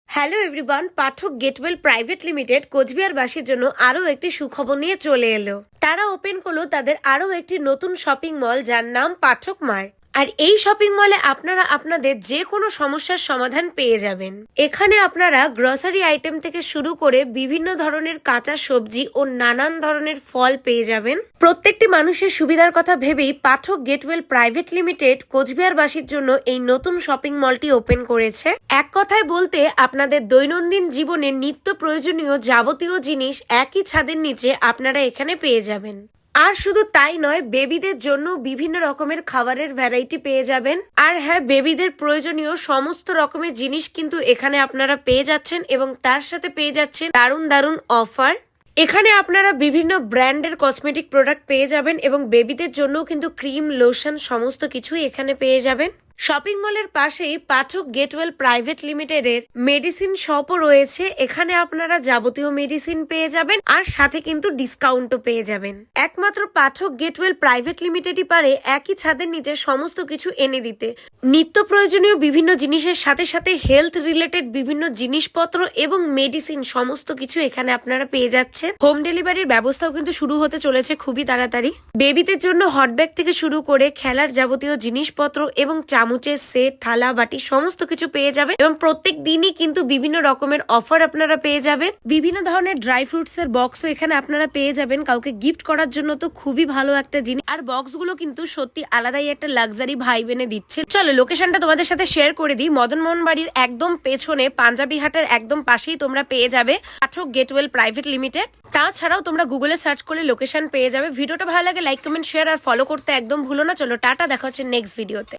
Hello everyone, পাঠক Getwell private limited কোচবিহারবাসীর জন্য আরও একটি সুখবর নিয়ে চলে এলো। তারা ওপেন করলো তাদের আরও একটি নতুন শপিং মল, যার নাম পাঠক মার্ট। আর এই শপিং মলে আপনারা আপনাদের যে কোনো সমস্যার সমাধান পেয়ে যাবেন। এখানে আপনারা গ্রসারি আইটেম থেকে শুরু করে বিভিন্ন ধরনের কাঁচা সবজি ও নানান ধরনের ফল পেয়ে যাবেন। প্রত্যেকটি মানুষের সুবিধার কথা ভেবেই পাঠক গেটওয়েল প্রাইভেট লিমিটেড কোচবিহারবাসীর জন্য এই নতুন শপিং মলটি ওপেন করেছে। এক কথায় বলতে আপনাদের দৈনন্দিন জীবনের নিত্য প্রয়োজনীয় যাবতীয় জিনিস একই ছাদের নিচে আপনারা এখানে পেয়ে যাবেন। আর শুধু তাই নয়, বেবিদের জন্য বিভিন্ন রকমের খাবারের ভ্যারাইটি পেয়ে যাবেন। আর হ্যাঁ, বেবিদের প্রয়োজনীয় সমস্ত রকমের জিনিস কিন্তু এখানে আপনারা পেয়ে যাচ্ছেন এবং তার সাথে পেয়ে যাচ্ছেন দারুণ দারুণ অফার। এখানে আপনারা বিভিন্ন ব্র্যান্ডের কসমেটিক প্রোডাক্ট পেয়ে যাবেন এবং বেবিদের জন্যও কিন্তু ক্রিম, লোশন সমস্ত কিছুই এখানে পেয়ে যাবেন। শপিং মলের পাশেই পাঠক গেটওয়েল প্রাইভেট লিমিটেডের মেডিসিন শপও রয়েছে। এখানে আপনারা যাবতীয় মেডিসিন পেয়ে যাবেন আর সাথে কিন্তু ডিসকাউন্টও পেয়ে যাবেন। একমাত্র পাঠক গেটওয়েল প্রাইভেট লিমিটেডই পারে একই ছাদের নিচে সমস্ত কিছু এনে দিতে। নিত্য প্রয়োজনীয় বিভিন্ন জিনিসের সাথে সাথে হেলথ রিলেটেড বিভিন্ন জিনিসপত্র এবং মেডিসিন সমস্ত কিছু এখানে আপনারা পেয়ে যাচ্ছেন। হোম ডেলিভারির ব্যবস্থাও কিন্তু শুরু হতে চলেছে খুবই তাড়াতাড়ি। বেবিদের জন্য হট ব্যাগ থেকে শুরু করে খেলার যাবতীয় জিনিসপত্র এবং চামচের সেট, থালা, বাটি সমস্ত কিছু পেয়ে যাবেন এবং প্রত্যেক দিনই কিন্তু বিভিন্ন রকমের অফার আপনারা পেয়ে যাবেন। বিভিন্ন ধরনের ড্রাই ফ্রুটস এর বক্সও এখানে আপনারা পেয়ে যাবেন, কাউকে গিফট করার জন্য তো খুবই ভালো একটা জিনিস। আর বক্সগুলো কিন্তু সত্যি আলাদাই একটা লাক্সারি ভাইব এনে দিচ্ছে। চলো লোকেশনটা তোমাদের সাথে শেয়ার করে দিই। মদন মোহন বাড়ির একদম পেছনে পাঞ্জাবি হাটের একদম পাশেই তোমরা পেয়ে যাবে পাঠক গেটওয়েল প্রাইভেট লিমিটেড। তাছাড়াও তোমরা গুগলে সার্চ করলে লোকেশন পেয়ে যাবে। ভিডিওটা ভালো লাগে লাইক, কমেন্ট, শেয়ার আর ফলো করতে একদম ভুলো না। চলো টাটা, দেখা হচ্ছে নেক্সট ভিডিওতে।